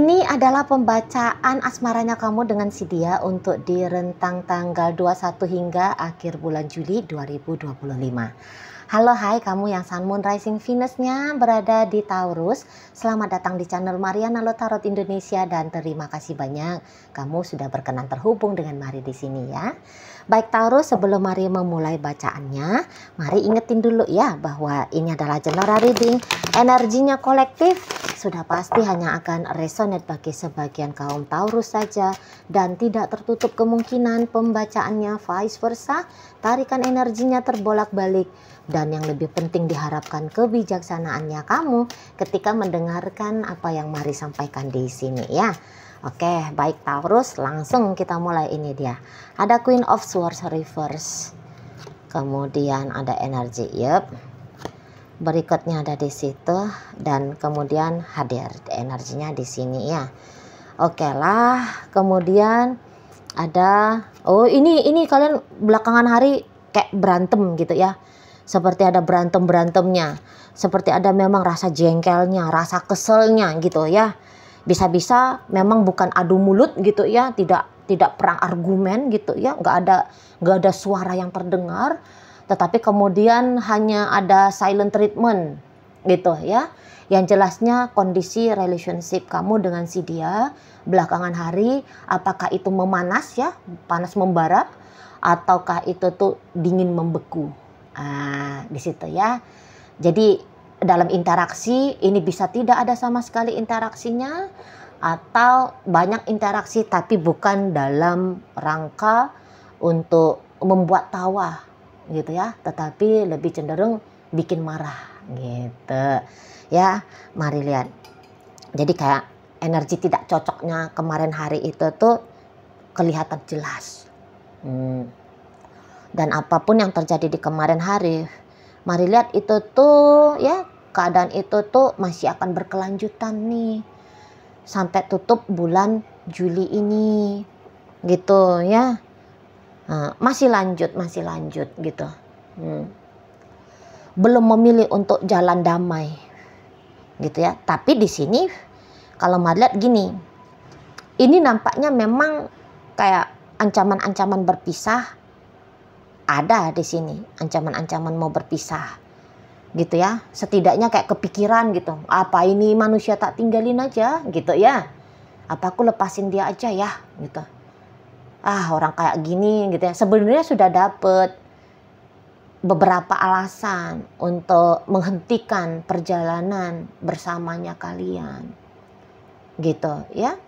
Ini adalah pembacaan asmaranya kamu dengan si dia untuk di rentang tanggal 21 hingga akhir bulan Juli 2025. Halo, hai kamu yang Sun Moon Rising Venus-nya berada di Taurus. Selamat datang di channel Mariana Lo Tarot Indonesia dan terima kasih banyak kamu sudah berkenan terhubung dengan Mari di sini ya. Baik Taurus, sebelum Mari memulai bacaannya, Mari ingetin dulu ya bahwa ini adalah general reading. Energinya kolektif sudah pasti hanya akan resonate bagi sebagian kaum Taurus saja dan tidak tertutup kemungkinan pembacaannya vice versa. Tarikan energinya terbolak-balik dan yang lebih penting diharapkan kebijaksanaannya kamu ketika mendengarkan apa yang Mari sampaikan di sini ya. Oke, baik Taurus, langsung kita mulai. Ini dia. Ada Queen of Swords reverse. Kemudian ada energi, berikutnya ada di situ dan kemudian hadir energinya di sini ya. Oke lah, kemudian ada ini kalian belakangan hari kayak berantem gitu ya. Seperti ada berantem-berantemnya, seperti ada memang rasa jengkelnya, rasa keselnya gitu ya. Bisa-bisa memang bukan adu mulut gitu ya, tidak perang argumen gitu ya, nggak ada suara yang terdengar, tetapi kemudian hanya ada silent treatment gitu ya. Yang jelasnya kondisi relationship kamu dengan si dia belakangan hari, apakah itu memanas ya, panas membara, ataukah itu tuh dingin membeku. Di situ ya. Jadi dalam interaksi ini bisa tidak ada sama sekali interaksinya, atau banyak interaksi tapi bukan dalam rangka untuk membuat tawa gitu ya, tetapi lebih cenderung bikin marah gitu ya. Mari lihat. Jadi kayak energi tidak cocoknya kemarin hari itu tuh kelihatan jelas. Dan apapun yang terjadi di kemarin hari, Mari lihat itu tuh ya, keadaan itu tuh masih akan berkelanjutan nih sampai tutup bulan Juli ini gitu ya. Masih lanjut gitu. Belum memilih untuk jalan damai gitu ya. Tapi di sini kalau Mari lihat gini, ini nampaknya memang kayak ancaman-ancaman berpisah. Ada di sini ancaman-ancaman mau berpisah gitu ya. Setidaknya kayak kepikiran gitu, apa ini manusia tak tinggalin aja gitu ya, apa aku lepasin dia aja ya gitu. Orang kayak gini gitu ya. Sebenarnya sudah dapet beberapa alasan untuk menghentikan perjalanan bersamanya kalian gitu ya.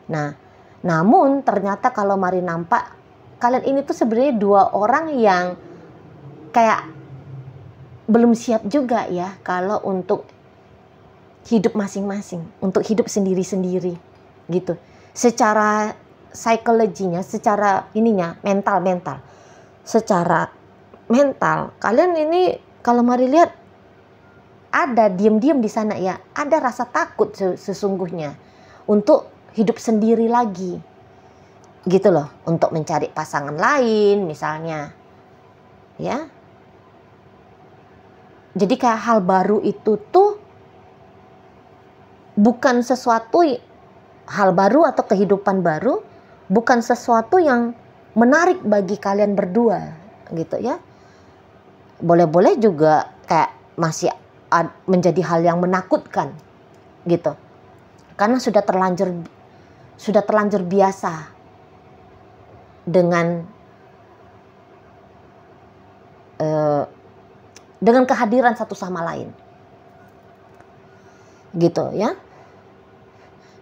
Nah, namun ternyata kalau Mari nampak kalian ini tuh sebenarnya dua orang yang kayak belum siap juga ya kalau untuk hidup masing-masing, untuk hidup sendiri-sendiri gitu. Secara psikologinya, secara ininya, mental. Secara mental, kalian ini kalau Mari lihat ada diam-diam di sana ya, ada rasa takut sesungguhnya untuk hidup sendiri lagi. Gitu loh, untuk mencari pasangan lain misalnya ya. Jadi kayak hal baru itu tuh bukan sesuatu, hal baru atau kehidupan baru bukan sesuatu yang menarik bagi kalian berdua gitu ya. Boleh-boleh juga kayak masih menjadi hal yang menakutkan gitu, karena sudah terlanjur biasa dengan kehadiran satu sama lain gitu ya.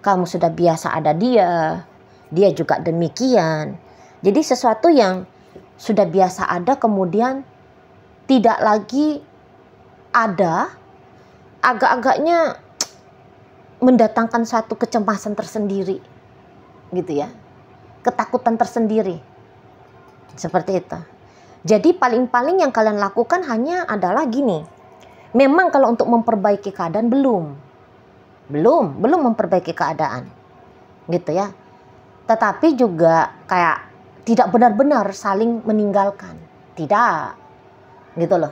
Kamu sudah biasa ada dia juga demikian. Jadi sesuatu yang sudah biasa ada kemudian tidak lagi ada, agak-agaknya mendatangkan satu kecemasan tersendiri gitu ya, ketakutan tersendiri seperti itu. Jadi paling-paling yang kalian lakukan hanya adalah gini, memang kalau untuk memperbaiki keadaan belum memperbaiki keadaan gitu ya, tetapi juga kayak tidak benar-benar saling meninggalkan, tidak gitu loh.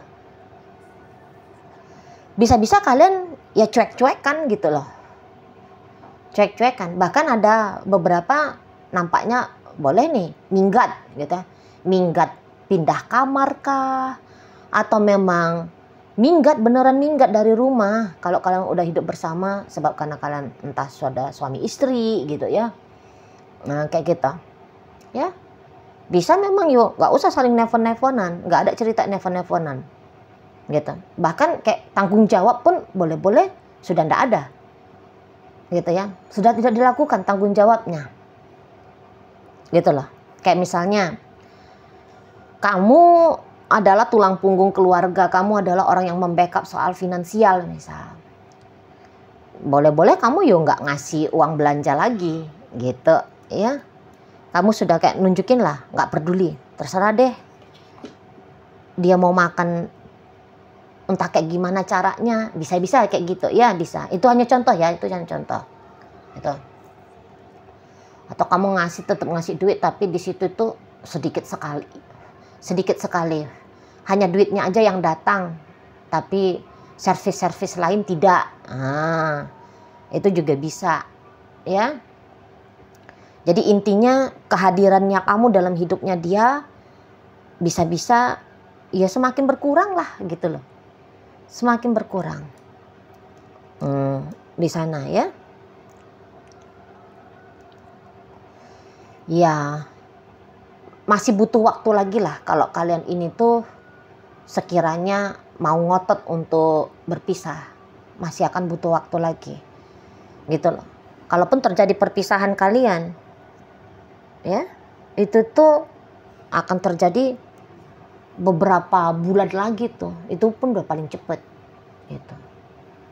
Bisa-bisa kalian ya cuek-cuek kan gitu loh. cuek-cuekan. Bahkan ada beberapa nampaknya boleh nih minggat gitu, minggat pindah kamar kah, atau memang minggat beneran minggat dari rumah kalau kalian udah hidup bersama, sebab karena kalian entah sudah suami istri gitu ya. Nah kayak gitu ya, bisa memang yuk nggak usah saling nelfon-nelfonan, nggak ada cerita nelfon-nelfonan gitu. Bahkan kayak tanggung jawab pun boleh-boleh sudah ndak ada gitu ya, sudah tidak dilakukan tanggung jawabnya gitu loh. Kayak misalnya kamu adalah tulang punggung keluarga, kamu adalah orang yang membackup soal finansial misal, boleh-boleh kamu yuk nggak ngasih uang belanja lagi gitu ya. Kamu sudah kayak nunjukin lah nggak peduli, terserah deh dia mau makan entah kayak gimana caranya, bisa-bisa kayak gitu ya, bisa. Itu hanya contoh ya, itu hanya contoh gitu. Atau kamu ngasih, tetap ngasih duit tapi di situ tuh sedikit sekali, hanya duitnya aja yang datang tapi servis-servis lain tidak. Itu juga bisa ya. Jadi intinya kehadirannya kamu dalam hidupnya dia bisa-bisa ya semakin berkurang lah gitu loh, semakin berkurang di sana ya. Ya masih butuh waktu lagi lah kalau kalian ini tuh sekiranya mau ngotot untuk berpisah, masih akan butuh waktu lagi gitu loh. Kalaupun terjadi perpisahan kalian ya, itu tuh akan terjadi beberapa bulan lagi tuh, itu pun udah paling cepet gitu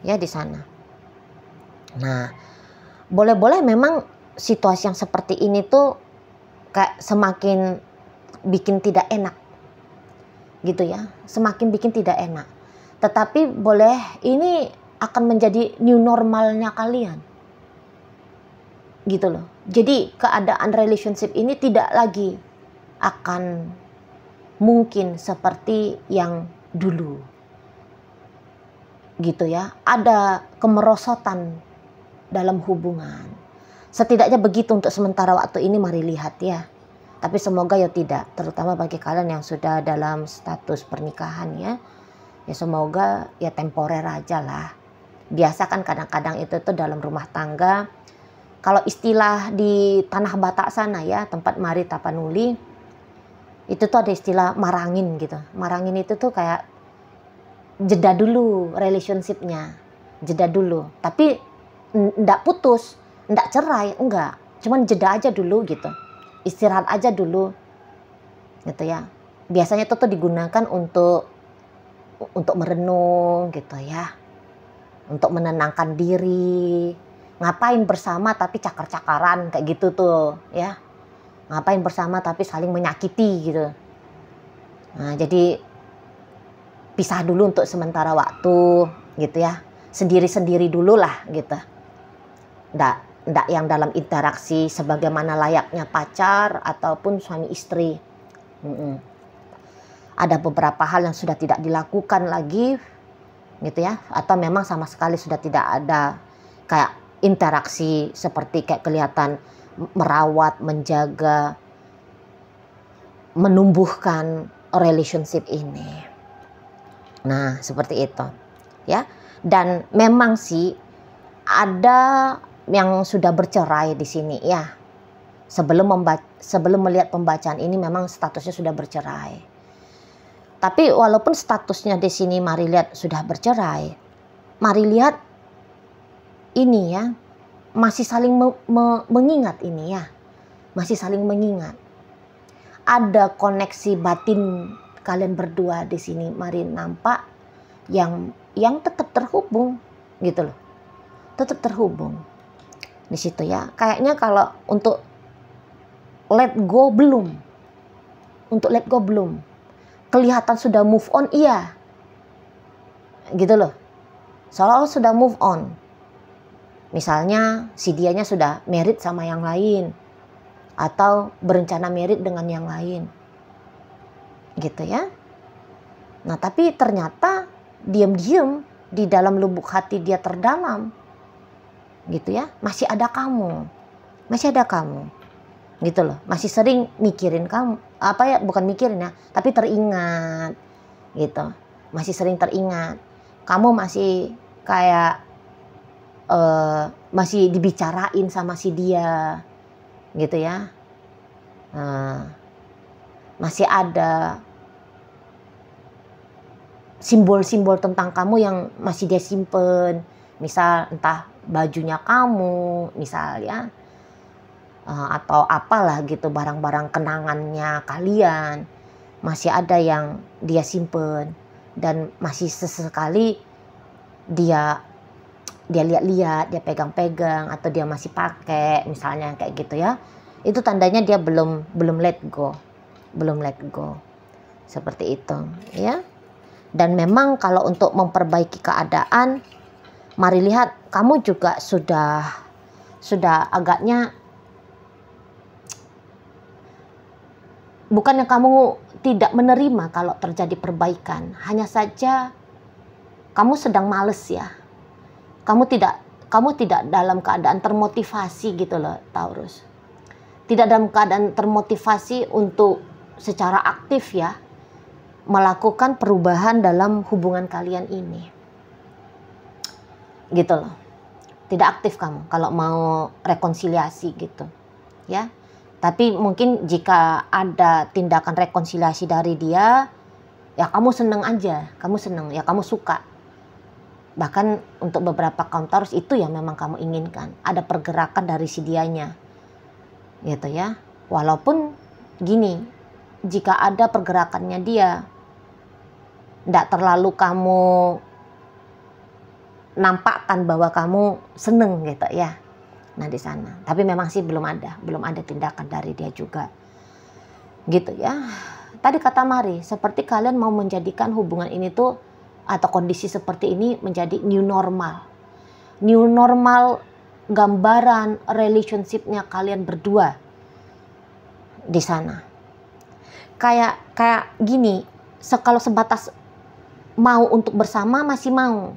ya di sana. Nah boleh-boleh memang situasi yang seperti ini tuh kayak semakin bikin tidak enak gitu ya, semakin bikin tidak enak. Tetapi boleh ini akan menjadi new normalnya kalian gitu loh. Jadi keadaan relationship ini tidak lagi akan mungkin seperti yang dulu gitu ya. Ada kemerosotan dalam hubungan. Setidaknya begitu untuk sementara waktu ini, mari lihat ya. Tapi semoga ya tidak, terutama bagi kalian yang sudah dalam status pernikahan ya. Ya semoga ya temporer aja lah. Biasa kan kadang-kadang itu tuh dalam rumah tangga, kalau istilah di Tanah Batak sana ya, tempat Mari Tapanuli, itu tuh ada istilah marangin gitu. Marangin itu tuh kayak jeda dulu relationshipnya, jeda dulu. Tapi ndak putus, ndak cerai, enggak. Cuman jeda aja dulu gitu. Istirahat aja dulu. Gitu ya. Biasanya itu tuh digunakan untuk merenung gitu ya. Untuk menenangkan diri. Ngapain bersama tapi cakar-cakaran kayak gitu tuh ya. Ngapain bersama tapi saling menyakiti gitu. Nah, jadi pisah dulu untuk sementara waktu gitu ya. Sendiri-sendiri dulu lah gitu. Ndak yang dalam interaksi sebagaimana layaknya pacar ataupun suami istri. Ada beberapa hal yang sudah tidak dilakukan lagi gitu ya, atau memang sama sekali sudah tidak ada kayak interaksi seperti kayak kelihatan merawat, menjaga, menumbuhkan relationship ini. Nah seperti itu ya. Dan memang sih ada yang sudah bercerai di sini ya. Sebelum melihat pembacaan ini memang statusnya sudah bercerai. Tapi walaupun statusnya di sini mari lihat sudah bercerai, mari lihat ini ya, masih saling mengingat ini ya. Masih saling mengingat. Ada koneksi batin kalian berdua di sini mari nampak yang tetap terhubung gitu loh. Tetap terhubung di situ ya. Kayaknya kalau untuk let go belum. Untuk let go belum. Kelihatan sudah move on iya. Gitu loh. Seolah sudah move on. Misalnya si dianya sudah married sama yang lain. Atau berencana married dengan yang lain. Gitu ya. Nah tapi ternyata diam-diam di dalam lubuk hati dia terdalam. gitu ya, masih ada kamu, gitu loh, masih sering mikirin kamu, apa ya, bukan mikirin ya, tapi teringat gitu, masih sering teringat, kamu masih kayak masih dibicarain sama si dia gitu ya. Masih ada simbol-simbol tentang kamu yang masih dia simpen, misal entah bajunya kamu misal ya, atau apalah gitu, barang-barang kenangannya kalian masih ada yang dia simpen, dan masih sesekali dia lihat-lihat, dia pegang-pegang, atau dia masih pakai misalnya kayak gitu ya. Itu tandanya dia belum let go, seperti itu ya. Dan memang kalau untuk memperbaiki keadaan, mari lihat kamu juga sudah agaknya, bukannya kamu tidak menerima kalau terjadi perbaikan, hanya saja kamu sedang males ya. Kamu tidak dalam keadaan termotivasi gitu loh, Taurus. Tidak dalam keadaan termotivasi untuk secara aktif ya melakukan perubahan dalam hubungan kalian ini. Gitu loh. Tidak aktif kamu kalau mau rekonsiliasi gitu. Ya. Tapi mungkin jika ada tindakan rekonsiliasi dari dia, ya kamu seneng aja, kamu suka. Bahkan untuk beberapa kaum Taurus itu yang memang kamu inginkan, ada pergerakan dari si dianya. Gitu ya. Walaupun gini, jika ada pergerakannya dia, tidak terlalu kamu nampakkan bahwa kamu seneng gitu ya. Nah di sana, tapi memang sih belum ada tindakan dari dia juga, gitu ya. Tadi kata Mari, seperti kalian mau menjadikan hubungan ini tuh atau kondisi seperti ini menjadi new normal. New normal gambaran relationship-nya kalian berdua di sana. Kayak gini, kalau sebatas mau untuk bersama masih mau.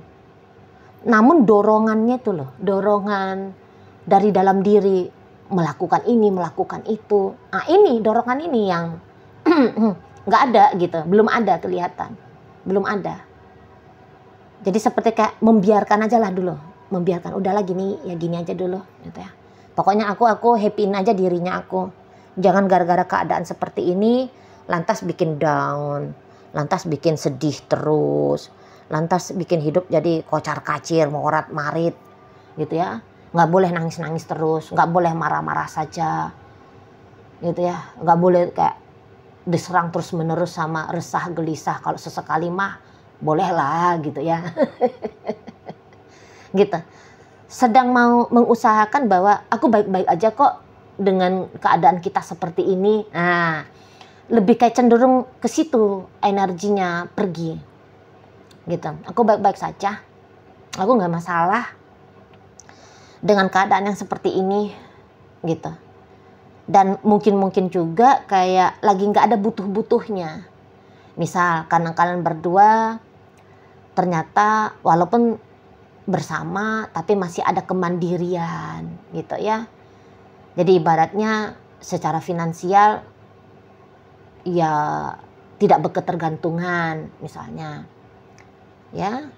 Namun dorongannya itu loh, dorongan dari dalam diri melakukan ini, melakukan itu. Nah ini dorongan ini yang nggak ada gitu, belum ada kelihatan, belum ada. Jadi seperti kayak membiarkan aja lah dulu, membiarkan udahlah gini aja dulu, gitu ya. Pokoknya aku happyin aja dirinya aku. Jangan gara-gara keadaan seperti ini lantas bikin down, lantas bikin sedih terus, lantas bikin hidup jadi kocar-kacir, morat-marit, gitu ya. Nggak boleh nangis-nangis terus, nggak boleh marah-marah saja, gitu ya. Nggak boleh kayak diserang terus-menerus sama resah gelisah. Kalau sesekali mah bolehlah gitu ya. Gitu. Sedang mau mengusahakan bahwa aku baik-baik aja kok dengan keadaan kita seperti ini. Nah, lebih kayak cenderung ke situ energinya pergi. Gitu. Aku baik-baik saja. Aku nggak masalah dengan keadaan yang seperti ini, gitu. Dan mungkin juga kayak lagi nggak ada butuh-butuhnya. Misal karena kalian berdua ternyata walaupun bersama tapi masih ada kemandirian, gitu ya. Jadi ibaratnya secara finansial ya tidak berketergantungan misalnya. Ya.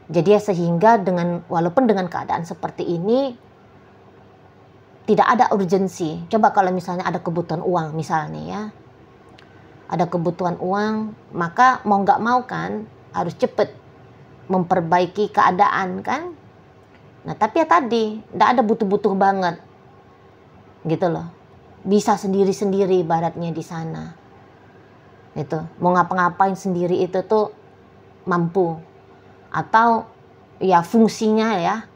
Jadi ya sehingga walaupun dengan keadaan seperti ini tidak ada urgensi. Coba kalau misalnya ada kebutuhan uang misalnya ya. Ada kebutuhan uang, maka mau nggak mau kan harus cepet memperbaiki keadaan kan. Nah tapi ya tadi tidak ada butuh-butuh banget, gitu loh. Bisa sendiri-sendiri ibaratnya di sana. Itu mau ngapa-ngapain sendiri itu tuh mampu. Atau ya fungsinya ya,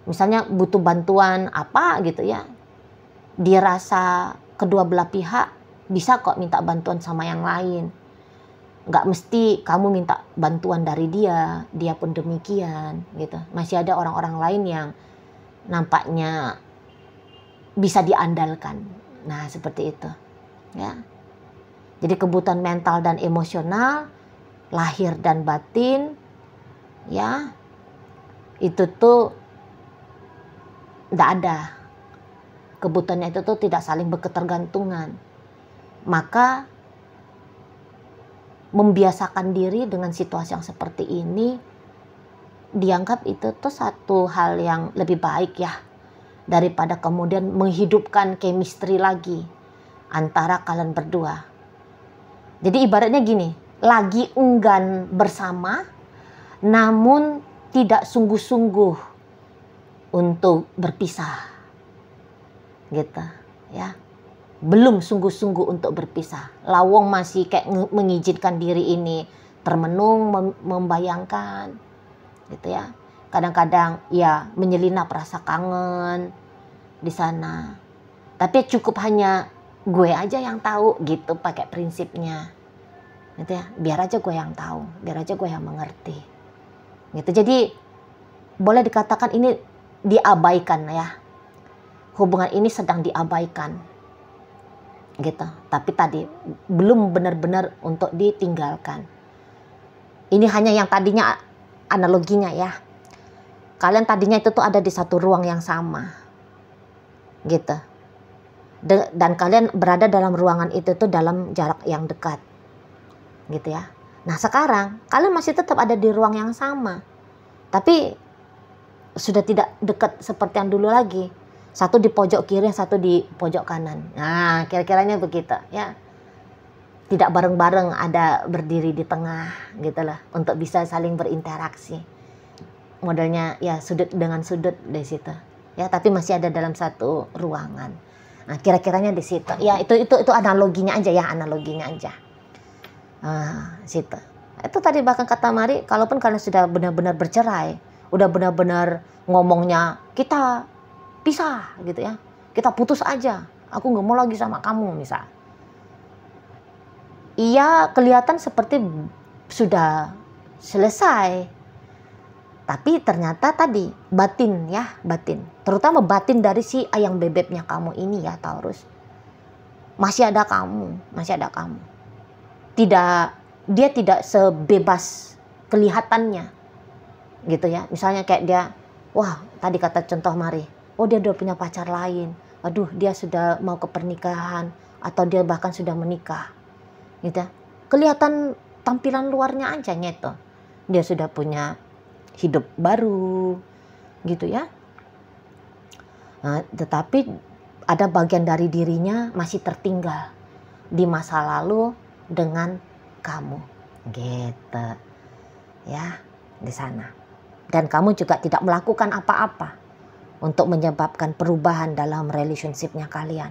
misalnya butuh bantuan apa gitu ya, dia rasa kedua belah pihak bisa kok minta bantuan sama yang lain. Nggak mesti kamu minta bantuan dari dia pun demikian gitu. Masih ada orang-orang lain yang nampaknya bisa diandalkan. Nah seperti itu ya. Jadi kebutuhan mental dan emosional, lahir dan batin ya, itu tuh Tidak ada. Kebutuhannya itu tuh tidak saling berketergantungan. Maka membiasakan diri dengan situasi yang seperti ini dianggap itu tuh satu hal yang lebih baik ya, daripada kemudian menghidupkan chemistry lagi antara kalian berdua. Jadi ibaratnya gini, lagi enggan bersama namun tidak sungguh-sungguh untuk berpisah gitu ya, belum sungguh-sungguh untuk berpisah. Lawong masih kayak mengizinkan diri ini termenung, membayangkan gitu ya, kadang-kadang ya menyelinap rasa kangen di sana, tapi cukup hanya gue aja yang tahu gitu, pakai prinsipnya gitu ya, biar aja gue yang tahu, biar aja gue yang mengerti gitu. Jadi boleh dikatakan ini diabaikan ya, hubungan ini sedang diabaikan gitu, tapi tadi belum benar-benar untuk ditinggalkan. Ini hanya yang tadinya analoginya ya, kalian tadinya itu tuh ada di satu ruang yang sama gitu, dan kalian berada dalam ruangan itu tuh dalam jarak yang dekat gitu ya. Nah sekarang kalian masih tetap ada di ruang yang sama, tapi sudah tidak dekat seperti yang dulu lagi. Satu di pojok kiri, satu di pojok kanan. Nah kira-kiranya begitu ya. Tidak bareng-bareng, ada berdiri di tengah gitu lah, untuk bisa saling berinteraksi. Modelnya ya sudut dengan sudut di situ ya, tapi masih ada dalam satu ruangan. Nah kira-kiranya di situ ya, itu analoginya aja ya, analoginya aja. Situ. Itu tadi bahkan kata Mari, kalaupun kalian sudah benar-benar bercerai, udah benar-benar ngomongnya kita pisah gitu ya, kita putus aja, aku nggak mau lagi sama kamu misal. Iya kelihatan seperti sudah selesai, tapi ternyata tadi batin ya, batin, terutama batin dari si ayang bebeknya kamu ini ya Taurus, masih ada kamu, masih ada kamu. Dia tidak sebebas kelihatannya gitu ya. Misalnya kayak dia, wah tadi kata contoh Mari, oh dia udah punya pacar lain, aduh dia sudah mau ke pernikahan, atau dia bahkan sudah menikah gitu ya. Kelihatan tampilan luarnya aja gitu, dia sudah punya hidup baru gitu ya. Nah, tetapi ada bagian dari dirinya masih tertinggal di masa lalu dengan kamu gitu ya, di sana. Dan kamu juga tidak melakukan apa-apa untuk menyebabkan perubahan dalam relationship-nya kalian.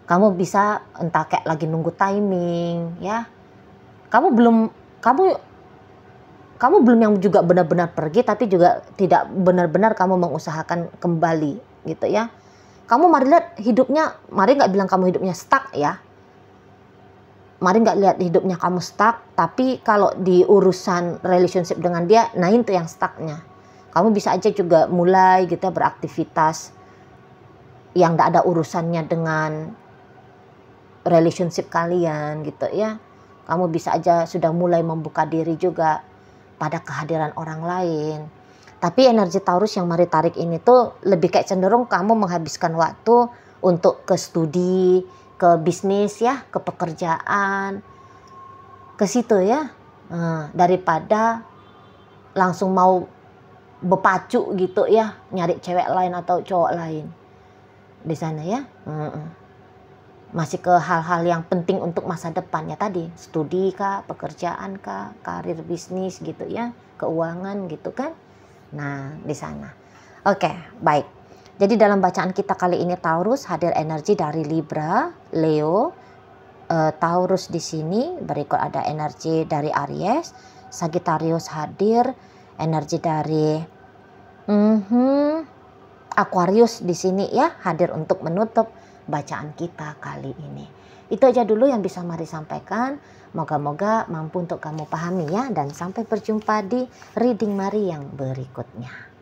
Kamu bisa entah kayak lagi nunggu timing ya, kamu belum yang juga benar-benar pergi, tapi juga tidak benar-benar kamu mengusahakan kembali gitu ya. Kamu Mari lihat hidupnya, Mari nggak bilang kamu hidupnya stuck ya, Mari nggak lihat hidupnya kamu stuck, tapi kalau di urusan relationship dengan dia, nah itu yang stucknya. Kamu bisa aja juga mulai gitu ya, beraktivitas yang nggak ada urusannya dengan relationship kalian gitu ya. Kamu bisa aja sudah mulai membuka diri juga pada kehadiran orang lain. Tapi energi Taurus yang Mari tarik ini tuh lebih kayak cenderung kamu menghabiskan waktu untuk ke studi, ke bisnis ya, ke pekerjaan, ke situ ya, daripada langsung mau berpacu gitu ya, nyari cewek lain atau cowok lain di sana ya. Masih ke hal-hal yang penting untuk masa depan ya tadi, studi kah, pekerjaan kah, karir bisnis gitu ya, keuangan gitu kan. Nah di sana. Oke, baik. Jadi dalam bacaan kita kali ini Taurus hadir energi dari Libra, Leo, Taurus di sini, berikut ada energi dari Aries, Sagittarius hadir, energi dari Aquarius di sini ya, hadir untuk menutup bacaan kita kali ini. Itu aja dulu yang bisa Mari sampaikan. Moga-moga mampu untuk kamu pahami ya, dan sampai berjumpa di reading Mari yang berikutnya.